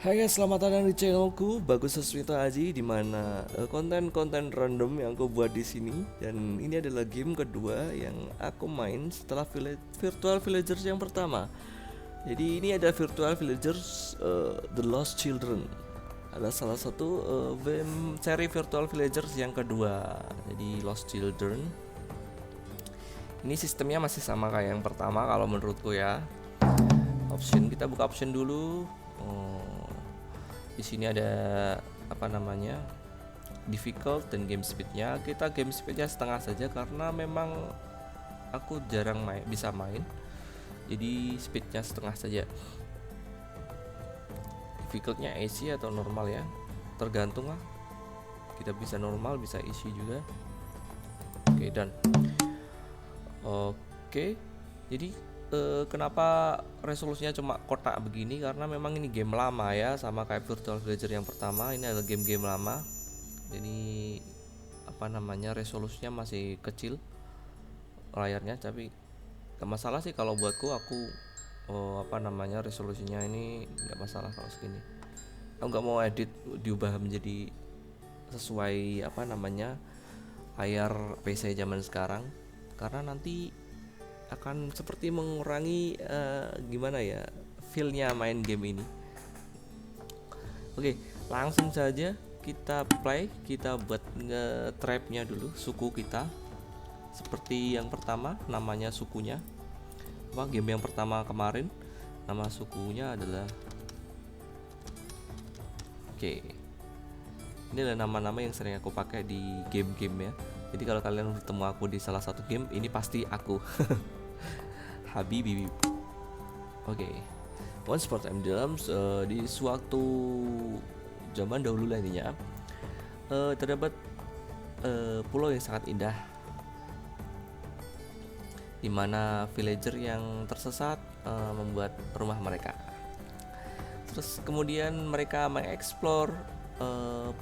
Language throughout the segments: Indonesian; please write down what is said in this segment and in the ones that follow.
Hai guys, selamat datang di channelku Bagus Sasmito Aji, di mana konten-konten random yang aku buat di sini. Dan ini adalah game kedua yang aku main setelah Virtual Villagers yang pertama. Jadi ini ada Virtual Villagers The Lost Children. Ada salah satu game seri Virtual Villagers yang kedua. Jadi Lost Children. Ini sistemnya masih sama kayak yang pertama kalau menurutku ya. Option, kita buka option dulu. Di sini ada apa namanya, difficult dan game speednya. Kita game speednya setengah saja karena memang aku jarang bisa main, jadi speednya setengah saja. Difficultnya easy atau normal ya, tergantung lah, kita bisa normal bisa easy juga. Oke, dan oke, jadi kenapa resolusinya cuma kotak begini, karena memang ini game lama ya, sama kayak Virtual Villager yang pertama. Ini adalah game-game lama, jadi apa namanya, resolusinya masih kecil layarnya. Tapi gak masalah sih kalau buatku. Aku apa namanya, resolusinya ini gak masalah kalau segini. Aku gak mau edit diubah menjadi sesuai apa namanya layar PC zaman sekarang, karena nanti akan seperti mengurangi gimana ya, feelnya main game ini. Oke, langsung saja kita play. Kita buat trapnya dulu, suku kita seperti yang pertama, namanya sukunya apa, game yang pertama kemarin nama sukunya adalah, oke, ini adalah nama-nama yang sering aku pakai di game-game ya. Jadi kalau kalian bertemu aku di salah satu game, ini pasti aku. Habibi. Oke. Once upon a time di suatu zaman dahulu lah intinya, terdapat pulau yang sangat indah, di mana villager yang tersesat membuat rumah mereka. Terus kemudian mereka mengeksplor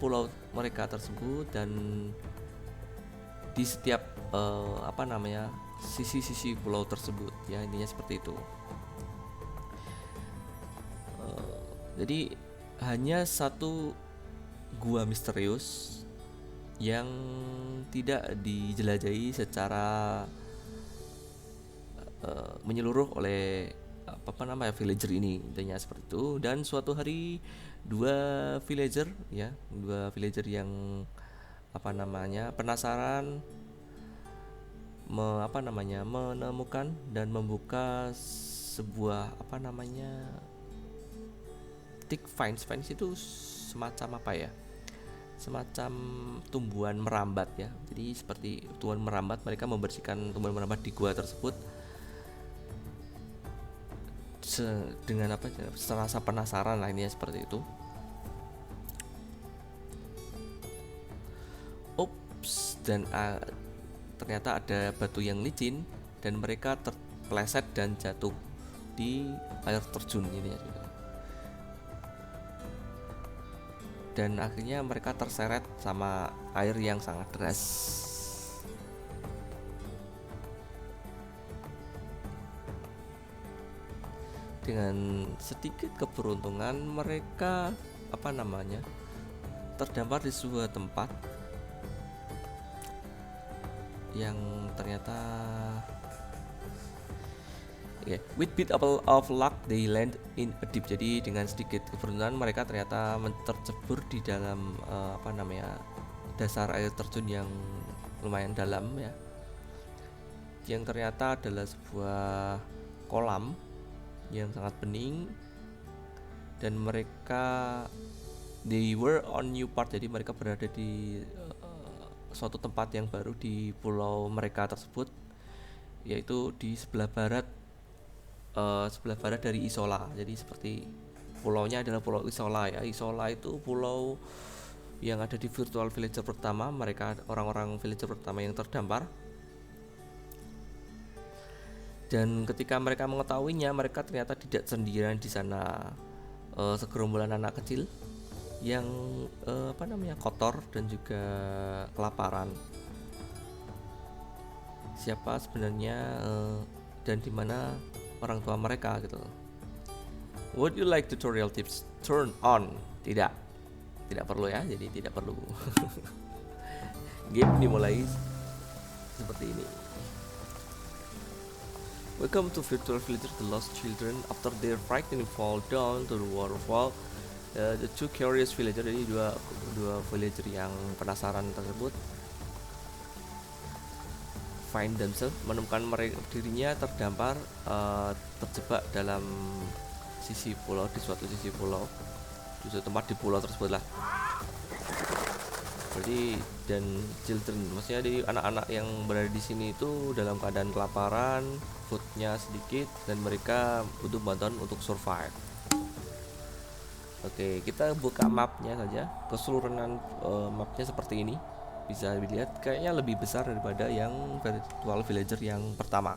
pulau mereka tersebut, dan di setiap apa namanya, sisi-sisi pulau tersebut ya, intinya seperti itu. Jadi hanya satu gua misterius yang tidak dijelajahi secara menyeluruh oleh apa namanya, villager ini, intinya seperti itu. Dan suatu hari dua villager yang apa namanya, penasaran menemukan dan membuka sebuah apa namanya, thick vines itu semacam apa ya, semacam tumbuhan merambat ya. Jadi seperti tumbuhan merambat, mereka membersihkan tumbuhan merambat di gua tersebut dengan apa, serasa penasaran lah, ini ya, seperti itu. Ups, dan ternyata ada batu yang licin, dan mereka terpeleset dan jatuh di air terjun ini ya. Dan akhirnya mereka terseret sama air yang sangat deras. Dengan sedikit keberuntungan, mereka apa namanya, terdampar di sebuah tempat yang ternyata with bit of luck they land in a deep. Jadi dengan sedikit keberuntungan mereka ternyata tercebur di dalam apa namanya, dasar air terjun yang lumayan dalam ya, yang ternyata adalah sebuah kolam yang sangat bening. Dan mereka they were on new part, jadi mereka berada di suatu tempat yang baru di pulau mereka tersebut, yaitu di sebelah barat dari Isola. Jadi seperti pulaunya adalah pulau Isola ya. Isola itu pulau yang ada di Virtual Villager pertama. Mereka orang-orang villager pertama yang terdampar. Dan ketika mereka mengetahuinya, mereka ternyata tidak sendirian di sana. Segerombolan anak kecil yang apa namanya, kotor dan juga kelaparan. Siapa sebenarnya dan di mana orang tua mereka gitu. Would you like tutorial tips? turn on. Tidak perlu ya, jadi tidak perlu. Game dimulai seperti ini. Welcome to Virtual Villager, the lost children. After their frightening fall down to the waterfall, the two curious villager, jadi dua villager yang penasaran tersebut, find themselves, menemukan dirinya terdampar, terjebak dalam sisi pulau, di suatu sisi pulau, di suatu tempat di pulau tersebut lah. Jadi dan children, maksudnya di anak-anak yang berada di sini itu dalam keadaan kelaparan, foodnya sedikit, dan mereka butuh bantuan untuk survive. Oke, kita buka mapnya saja. Keseluruhan mapnya seperti ini. Bisa dilihat kayaknya lebih besar daripada yang Virtual Villager yang pertama.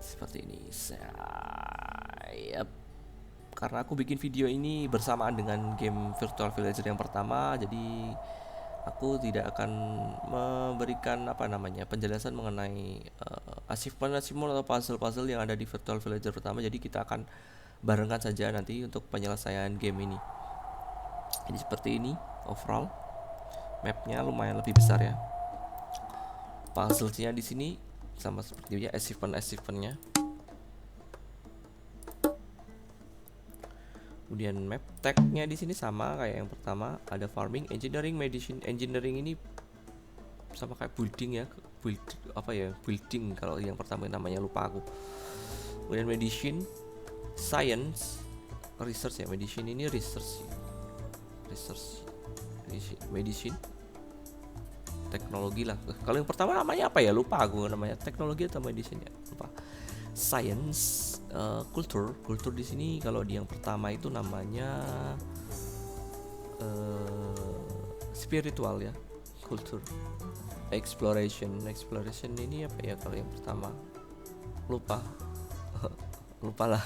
Seperti ini. Karena aku bikin video ini bersamaan dengan game Virtual Villager yang pertama, jadi aku tidak akan memberikan penjelasan mengenai achievement atau puzzle yang ada di Virtual Villager pertama. Jadi kita akan barengan saja nanti untuk penyelesaian game ini. Jadi seperti ini overall. Mapnya lumayan lebih besar ya. Puzzle-nya di sini sama seperti ya, achievementnya. Kemudian map tag-nya di sini sama kayak yang pertama, ada farming, engineering, medicine. Engineering ini sama kayak building ya, building kalau yang pertama namanya lupa aku. Kemudian medicine, science, research ya, medicine ini research, medicine, teknologi lah. Kalau yang pertama namanya apa ya, lupa aku namanya, teknologi atau medicine ya, lupa. Science, culture di sini kalau di yang pertama itu namanya spiritual ya, culture. Exploration ini apa ya kalau yang pertama, lupa lah.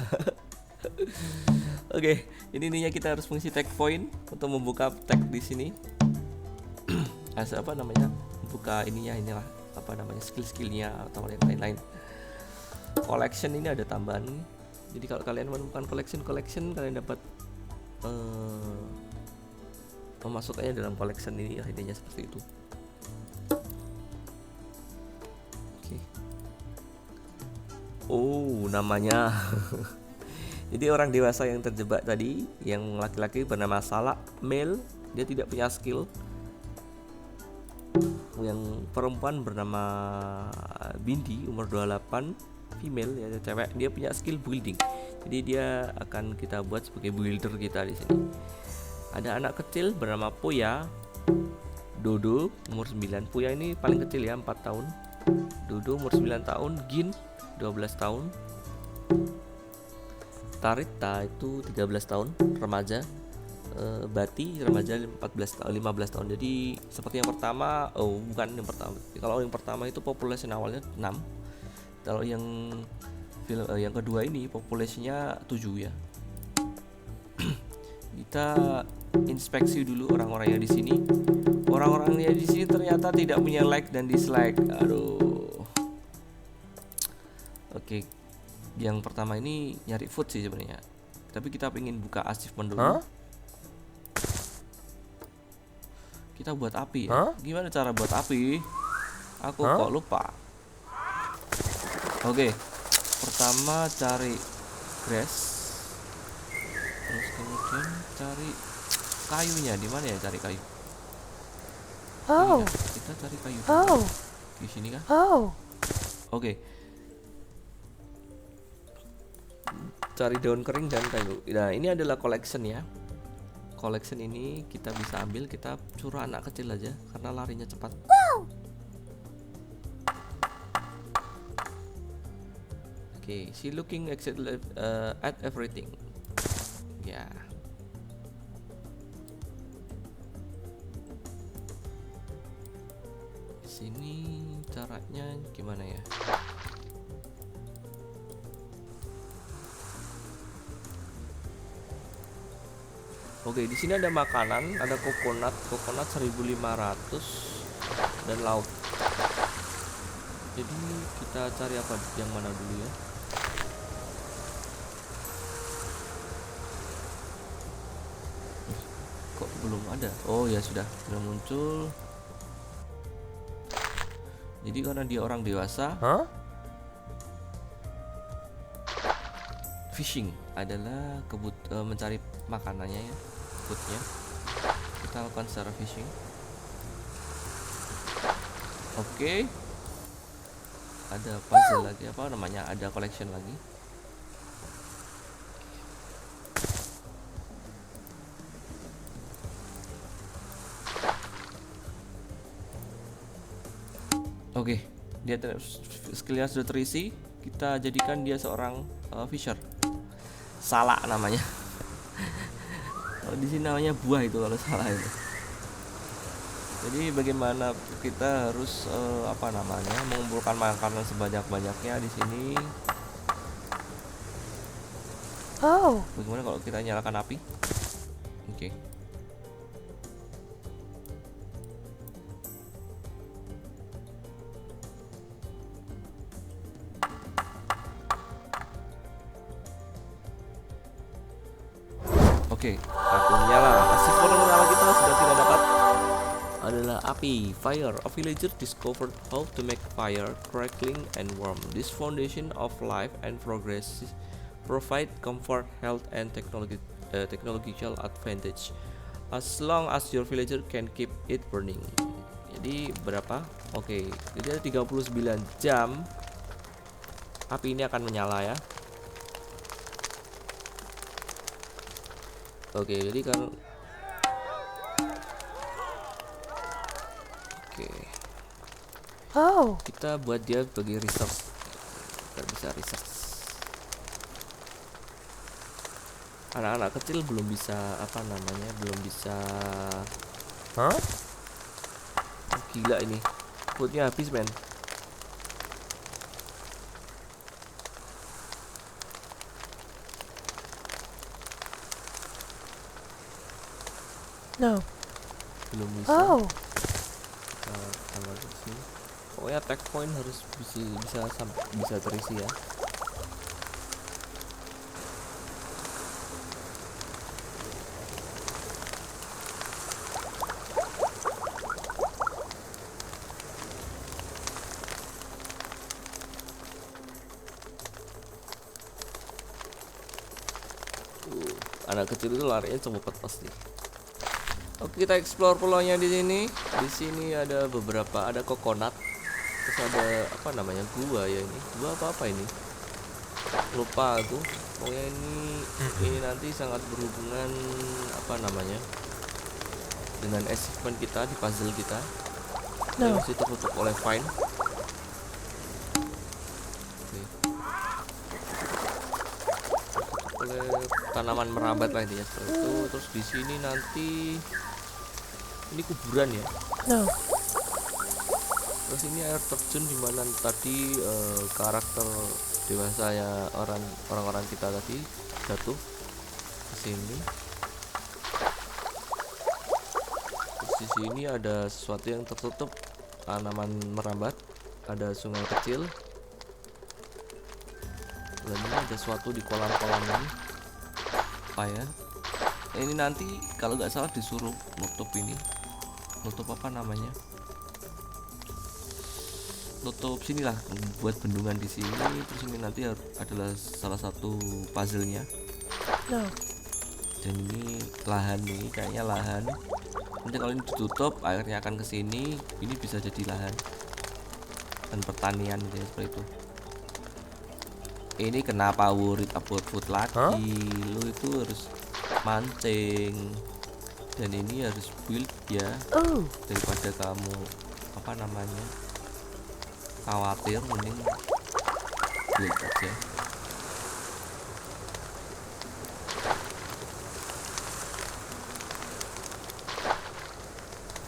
Oke, ini intinya kita harus mengisi tag point untuk membuka tag di sini. Buka inilah skill-skillnya atau yang lain-lain. Collection ini ada tambahan. Jadi kalau kalian menemukan collection, kalian dapat memasukkannya dalam collection ini, intinya seperti itu. Oke. Oh, namanya. Jadi orang dewasa yang terjebak tadi, yang laki-laki bernama Salah, male, dia tidak punya skill. Yang perempuan bernama Bindi, umur 28, female ya, cewek, dia punya skill building. Jadi dia akan kita buat sebagai builder kita di sini. Ada anak kecil bernama Poya, Dodo umur 9. Poya ini paling kecil ya, 4 tahun. Dodo umur 9 tahun, Gin 12 tahun. Tarita itu 13 tahun, remaja. Bati remaja 15 tahun. Jadi seperti yang pertama, bukan yang pertama. Kalau yang pertama itu populasi awalnya 6. Kalau yang kedua ini populasinya 7 ya. Kita inspeksi dulu orang-orangnya di sini. Orang-orangnya di sini ternyata tidak punya like dan dislike. Aduh. Oke. Yang pertama ini nyari food sih sebenarnya. Tapi kita pengen buka achievement dulu. Kita buat api ya. Gimana cara buat api? Aku kok lupa. Oke, pertama cari grass, terus kemudian cari kayunya. Di mana ya cari kayu? Iya, kita cari kayu di sini kan? Oke. Cari daun kering dan kayu. Nah, ini adalah collection ya. Collection ini kita bisa ambil, kita suruh anak kecil aja karena larinya cepat. Oke, she looking at everything. Ya. Sini caranya gimana ya? Oke, di sini ada makanan, ada coconut 1500 dan lauk. Jadi kita cari apa yang mana dulu ya? belum ada. Oh ya sudah muncul. Jadi karena dia orang dewasa, fishing adalah mencari makanannya ya, foodnya. Kita lakukan secara fishing. Oke. Ada puzzle lagi, apa namanya? Ada collection lagi. Oke, dia skillnya sudah terisi. Kita jadikan dia seorang fisher. Salah namanya. Kalau di sini namanya buah itu kalau salah itu. Jadi bagaimana kita harus apa namanya, mengumpulkan makanan sebanyak-banyaknya di sini. Oh, Bagaimana kalau kita nyalakan api? Oke. Oke, api menyala. Achievement pertama kita sudah kita dapat adalah api, fire. A villager discovered how to make fire, crackling and warm. This foundation of life and progress provide comfort, health and technological advantage as long as your villager can keep it burning. Jadi berapa? Oke, jadi ada 39 jam api ini akan menyala ya. Oke, jadi kan oke. oh, Kita buat dia sebagai research. Kita bisa research. Anak-anak kecil belum bisa apa namanya, belum bisa. Gila ini. Foodnya habis men. no. Belum bisa. Oh, Tambah di sini. Pokoknya tag point harus bisa terisi ya. Anak kecil itu larinya cepet pasti. Oke, kita explore pulaunya di sini. Di sini ada beberapa, ada coconut. Terus ada apa namanya? Gua ya ini. Gua apa ini? Lupa aku. Pokoknya ini nanti sangat berhubungan apa namanya? Dengan achievement kita di puzzle kita. no. Terus itu tutup oleh vine. Oleh tanaman merambat lah intinya seperti itu. Terus di sini nanti ini kuburan ya. No. Terus ini air terjun di mana tadi karakter dewasa ya orang-orang kita tadi jatuh ke sini. Terus di sini ada sesuatu yang tertutup, tanaman merambat, ada sungai kecil. Dan ini ada sesuatu di kolam-kolam ini. Apa ya? Ini nanti kalau nggak salah disuruh nutup ini. Nutup apa namanya? Nutup sinilah, buat bendungan di sini. Terus ini nanti adalah salah satu puzzle-nya. No. Dan ini lahan nih, kayaknya lahan. Nanti kalau ini ditutup, airnya akan ke sini. Ini bisa jadi lahan dan pertanian gitu ya, seperti itu. Ini kenapa worried about food lagi? Lu itu harus mancing. Dan ini harus build ya. Oh, Daripada kamu apa namanya? Khawatir, mending build aja.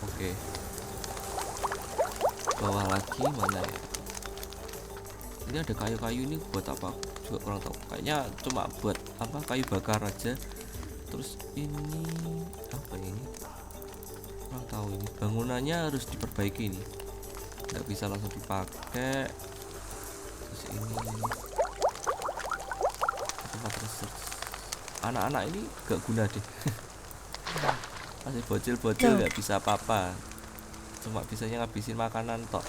Oke. Bawah lagi mana ya? Ini ada kayu-kayu, ini buat apa? Juga kurang tahu. Kayaknya cuma buat apa? Kayu bakar aja. Terus ini apa ini? Kurang tahu ini. Bangunannya harus diperbaiki ini. Nggak bisa langsung dipakai. Terus ini tempat research. Anak-anak ini gak guna deh. Masih bocil-bocil No. nggak bisa apa-apa, cuma bisanya ngabisin makanan tok.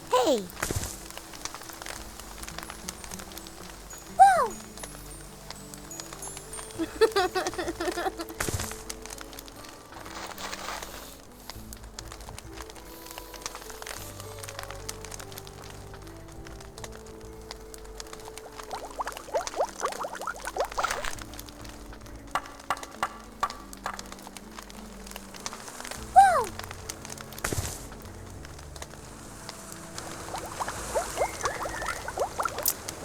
Hey.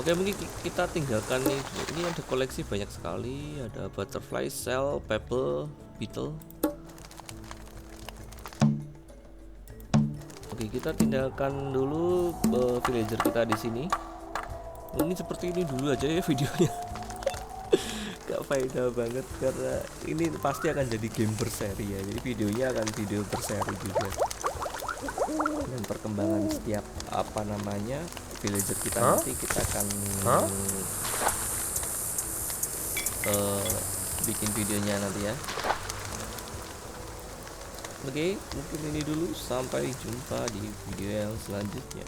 Oke, mungkin kita tinggalkan nih. Ini ada koleksi banyak sekali, ada butterfly, shell, pebble, beetle. Oke, kita tinggalkan dulu villager kita di sini. Mungkin seperti ini dulu aja ya videonya. Gak faedah banget karena ini pasti akan jadi game berseri ya. Jadi videonya akan video berseri juga. Dan perkembangan setiap apa namanya villager kita nanti kita akan bikin videonya nanti ya. Oke, mungkin ini dulu, sampai jumpa di video yang selanjutnya.